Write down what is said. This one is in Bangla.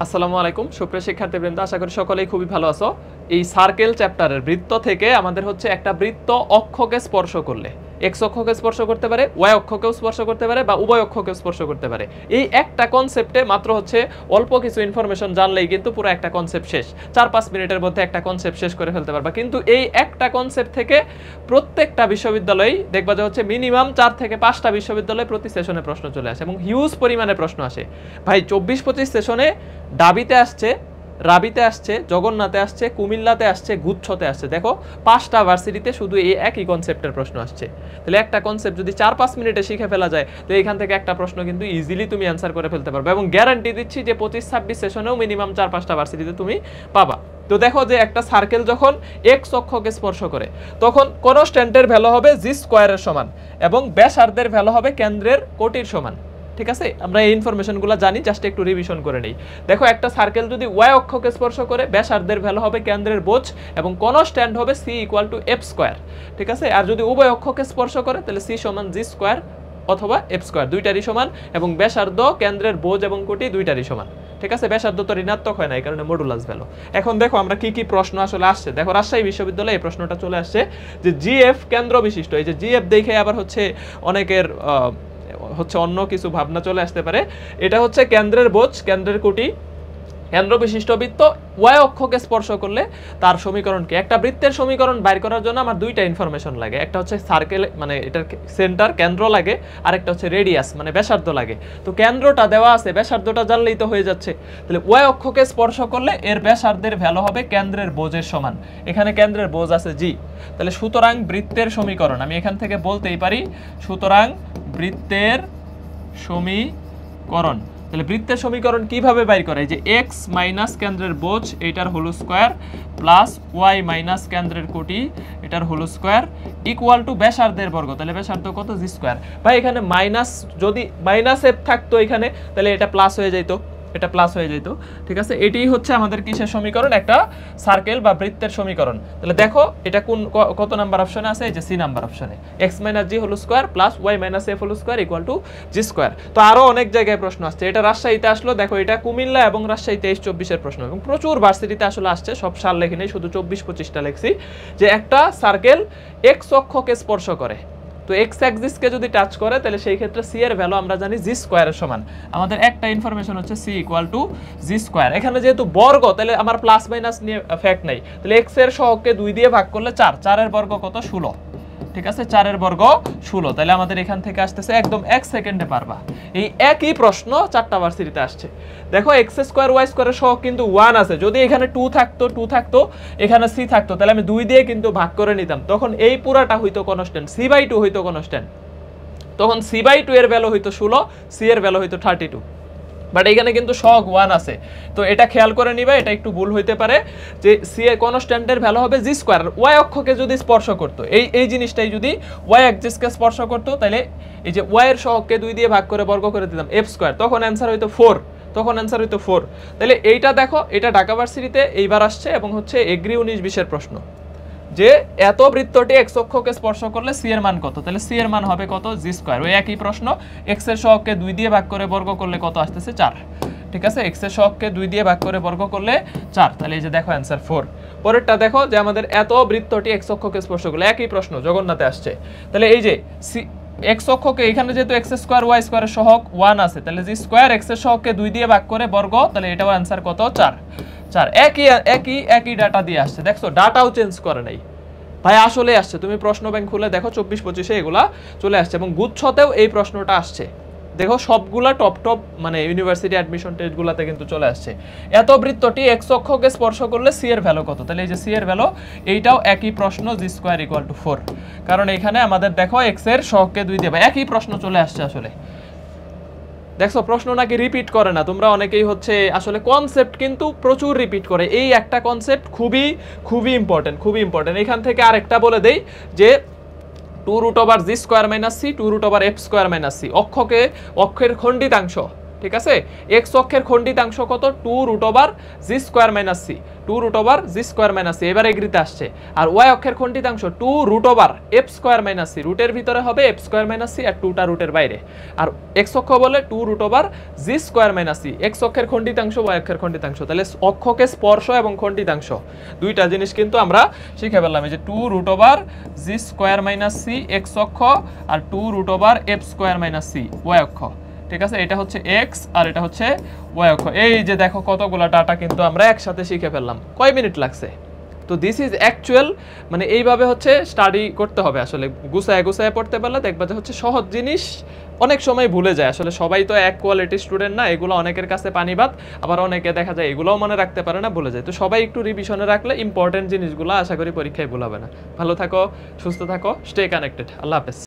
আসসালামু আলাইকুম সুপ্রিয় শিক্ষার্থীবৃন্দ, আশা করি সকলেই খুবই ভালো আছো। এই সার্কেল চ্যাপ্টারের বৃত্ত থেকে আমাদের হচ্ছে একটা বৃত্ত অক্ষকে স্পর্শ করলে এক্স অক্ষকে স্পর্শ করতে পারে, ওয়াই অক্ষকেও স্পর্শ করতে পারে বা উভয় অক্ষকেও স্পর্শ করতে পারে। এই একটা কনসেপ্টে মাত্র হচ্ছে অল্প কিছু ইনফরমেশন জানলেই কিন্তু পুরো একটা কনসেপ্ট শেষ। 4-5 মিনিটের মধ্যে একটা কনসেপ্ট শেষ করে ফেলতে পারবা। কিন্তু এই একটা কনসেপ্ট থেকে প্রত্যেকটা বিশ্ববিদ্যালয়ে দেখবা যে হচ্ছে মিনিমাম 4 থেকে 5টা বিশ্ববিদ্যালয়ে প্রতি সেশনে প্রশ্ন চলে আসে এবং হিউজ পরিমাণে প্রশ্ন আসে। ভাই 24-25 সেশনে ডাবিতে আসছে, রাবিতে আসছে, জগন্নাথে আসছে, কুমিল্লাতে আসছে, গুচ্ছতে আসছে। দেখো 5টা ভার্সিটিতে শুধু এই একই কনসেপ্টের প্রশ্ন আসছে। তাহলে একটা কনসেপ্ট যদি 4-5 মিনিটে শিখে ফেলা যায়, তো এখান থেকে একটা প্রশ্ন কিন্তু ইজিলি তুমি অ্যান্সার করে ফেলতে পারবে এবং গ্যারান্টি দিচ্ছি যে 25-26 সেশনেও মিনিমাম 4-5টা ভার্সিটিতে তুমি পাবা। তো দেখো যে একটা সার্কেল যখন এক্স অক্ষকে স্পর্শ করে তখন কনস্ট্যান্টের ভ্যালু হবে জি স্কোয়ারের সমান এবং ব্যাসার্ধের ভ্যালু হবে কেন্দ্রের কোটির সমান। ঠিক আছে, আমরা এই ইনফরমেশনগুলো জানি, জাস্ট একটু রিভিশন করে নেই। দেখো একটা সার্কেল যদি ওয়াই অক্ষকে স্পর্শ করে ব্যাসার্ধের ভ্যালু হবে কেন্দ্রের বোঝ এবং কনস্ট্যান্ট হবে c equal to f square. ঠিক আছে, আর যদি উভয় অক্ষকে স্পর্শ করে তাহলে সি সমান জি স্কোয়ার অথবা এফ স্কোয়ার, দুইটারই সমান এবং ব্যাসার্ধ কেন্দ্রের বোঝ এবং কোটি দুইটারই সমান। ঠিক আছে, ব্যাসার্ধ তো ঋণাত্মক হয় না, এই কারণে মডুলাস ভ্যালু। এখন দেখো আমরা কি কি প্রশ্ন আসলে আসছে। দেখো রাজশাহী বিশ্ববিদ্যালয়ে এই প্রশ্নটা চলে আসছে যে জিএফ কেন্দ্র বিশিষ্ট। এই যে জিএফ দেখে আবার হচ্ছে অনেকের হচ্ছে অন্য কিছু ভাবনা চলে আসতে পারে। এটা হচ্ছে কেন্দ্রের বোঝ, কেন্দ্রের কোটি, কেন্দ্র বিশিষ্ট বৃত্ত ওয়াই অক্ষকে স্পর্শ করলে তার সমীকরণ কি। একটা বৃত্তের সমীকরণ বাইর করার জন্য আমার দুইটা ইনফরমেশন লাগে, একটা হচ্ছে সার্কেল মানে এটার সেন্টার কেন্দ্র লাগে, আর একটা হচ্ছে রেডিয়াস মানে ব্যাসার্ধ লাগে। তো কেন্দ্রটা দেওয়া আছে, ব্যাসার্ধটা জানলেই তো হয়ে যাচ্ছে। তাহলে ওয়াই অক্ষকে স্পর্শ করলে এর ব্যাসার্ধের ভ্যালু হবে কেন্দ্রের বোঝের সমান। এখানে কেন্দ্রের বোঝ আছে জি। তাহলে সুতরাং বৃত্তের সমীকরণ আমি এখান থেকে বলতেই পারি, সুতরাং বৃত্তের সমীকরণ। তাহলে বৃত্তের সমীকরণ কিভাবে বাইর করে? যে x মাইনাস কেন্দ্রের বোঝ এটার whole square plus y minus কেন্দ্রের কোটি এটার হোল স্কয়ার ইকুয়াল টু ব্যাসার্ধের বর্গ। তাহলে ব্যাসার্ধ কত? জি স্কয়ার। ভাই এখানে মাইনাস, যদি মাইনাস f থাকতো এখানে তাহলে এটা প্লাস হয়ে যেত, এটা প্লাস হয়ে যেত। ঠিক আছে, এটাই হচ্ছে আমাদের কিসের সমীকরণ? একটা সার্কেল বা বৃত্তের সমীকরণ। তাহলে দেখো এটা কোন কত নাম্বার অপশনে আছে? এই যে সি নাম্বার অপশনে, x minus g whole square plus y minus f whole square equal to g square. তো আরো অনেক জায়গায় প্রশ্ন আসছে। এটা রাজশাহীতে আসলো, দেখো এটা কুমিল্লা এবং রাজশাহী 23-24 এর প্রশ্ন এবং প্রচুর ভার্সিটিতে আসলে আসছে। সব সাল লেখি নেই, শুধু 24-25টা লেখছি। যে একটা সার্কেল x অক্ষকে স্পর্শ করে, তো এক্স অ্যাক্সিসকে যদি টাচ করে তাহলে সেই ক্ষেত্রে সি এর ভ্যালু আমরা জানি জি স্কয়ারের সমান। আমাদের একটা ইনফরমেশন হচ্ছে c equal to g square. এখানে যেহেতু বর্গ তাহলে আমার প্লাস মাইনাস নিয়ে ফ্যাক্ট নাই। তাহলে এক্স এর সহগকে 2 দিয়ে ভাগ করলে 4, 4 এর বর্গ কত? 16। ঠিক আছে, 4 এর বর্গ 16। তাহলে আমাদের এখান থেকে আসতেছে একদম 1 সেকেন্ডে পারবা। এই একই প্রশ্ন 4টা ভার্সিটিতে আসছে। দেখো এক্স স্কয়ার ওয়াই স্কয়ারের সহগ কিন্তু 1 আছে, যদি এখানে 2 থাকতো এখানে সি থাকতো তাহলে আমি 2 দিয়ে কিন্তু ভাগ করে নিতাম, তখন এই পুরাটা হইতো কনস্ট্যান্ট, c/2 হইতো কনস্ট্যান্ট, তখন c/2 এর ভ্যালু হইতো 16, সি এর ভ্যালু হইতো 32। বাট এখানে কিন্তু সহগ 1 আছে, তো এটা খেয়াল করে নিবে, এটা একটু ভুল হইতে পারে। যে সি এর কনস্ট্যান্টের ভ্যালু হবে জি স্কয়ার। ওয়াই অক্ষকে যদি স্পর্শ করতো, এই জিনিসটাই যদি ওয়াই অ্যাক্সিসকে স্পর্শ করতো তাহলে এই যে ওয়াই এর সহগকে 2 দিয়ে ভাগ করে বর্গ করে দিতাম এফ স্কয়ার, তখন অ্যানসার হইতো 4, তখন অ্যানসার হইতো 4। তাহলে এইটা দেখো, এটা ঢাকা ভার্সিটিতে এইবার আসছে এবং হচ্ছে এগ্রি 19-20 এর প্রশ্ন যে এত বৃত্তটি এক্স অক্ষকে স্পর্শ করলে সি এর মান কত। তাহলে সি এর মান হবে কত? জি স্কয়ার। ওই একই প্রশ্ন, এক্স এর সহগকে 2 দিয়ে ভাগ করে বর্গ করলে কত আসতেছে? 4। ঠিক আছে, এক্স এর সহগকে 2 দিয়ে ভাগ করে বর্গ করলে 4। তাহলে এই যে দেখো অ্যানসার 4। পরেরটা দেখো যে আমাদের এত বৃত্তটি এক্স অক্ষকে স্পর্শ করলে, একই প্রশ্ন জগন্নাথে আসছে। তাহলে এই যে সি এক্স অক্ষকে এখানে যেহেতু এক্স স্কয়ার ওয়াই স্কয়ারের সহগ 1 আছে, তাহলে জি স্কয়ার এক্স এর সহগকে 2 দিয়ে ভাগ করে বর্গ, তাহলে এটাও অ্যানসার কত? 4। একই ডাটা দিয়ে আসছে, দেখছো ডাটাও চেঞ্জ করে নাই। ভাই আসলে আসছে, তুমি প্রশ্ন ব্যাংক খুলে দেখো 24-25-এ এগুলা চলে আসছে এবং গুচ্ছতেও এই প্রশ্নটা আসছে। দেখো সবগুলা টপ মানে ইউনিভার্সিটি অ্যাডমিশন টেস্টগুলোতে কিন্তু চলে আসছে। এত বৃত্তটি এক্স অক্ষকে স্পর্শ করলে সি এর ভ্যালু কত? তাহলে এই যে সি এর ভ্যালু, এইটাও একই প্রশ্ন, জি স্কয়ার ইকুয়াল টু 4। কারণ এখানে আমাদের দেখো এক্স এর সহগকে 2 দিয়ে, একই প্রশ্ন চলে আসছে আসলে। দেখছো প্রশ্ন নাকি রিপিট করে না, তোমরা অনেকেই হচ্ছে আসলে কনসেপ্ট কিন্তু প্রচুর রিপিট করে। এই একটা কনসেপ্ট খুবই ইম্পর্টেন্ট। এখান থেকে আরেকটা বলে দেই যে 2√g² - c 2√f² - c অক্ষের খণ্ডিতাংশ ঠিক আছে এক্স অক্ষের খণ্ডিতাংশ কত 2√g² - c 2√g² - c এবার এগ্রিতে আসছে আর ওয়াই অক্ষের খণ্ডিতাংশ 2√f² - c রুটের ভিতরে হবে f² - c আর 2টা রুটের বাইরে আর এক্স অক্ষ বলে 2√g² - c এক্স অক্ষের খণ্ডিতাংশ ওয়াই অক্ষের খণ্ডিতাংশ তাহলে অক্ষকে স্পর্শ এবং খণ্ডিতাংশ দুইটা জিনিস কিন্তু আমরা শিখে ফেললাম এই যে 2√g² - c এক্স অক্ষ আর 2√f² - c ওয়াই অক্ষ ঠিক আছে এটা হচ্ছে x আর এটা হচ্ছে y অক্ষ এই যে দেখো কতগুলা ডাটা কিন্তু আমরা একসাথে শিখে ফেললাম কয় মিনিট লাগছে তো দিস ইজ অ্যাকচুয়াল মানে এইভাবে হচ্ছে স্টাডি করতে হবে আসলে গুছায় গুছায় পড়তে পারলে দেখবা যে হচ্ছে সহজ জিনিস অনেক সময় ভুলে যায় আসলে সবাই তো এক কোয়ালিটি স্টুডেন্ট না এগুলো অনেকের কাছে পানিবাদ আবার অনেকে দেখা যায় এগুলোও মনে রাখতে পারে না ভুলে যায় তো সবাই একটু রিভিশনে রাখলে ইম্পর্টেন্ট জিনিসগুলো আশা করি পরীক্ষায় ভুল হবে না ভালো থাকো সুস্থ থাকো স্টে কানেক্টেড আল্লাহ হাফেজ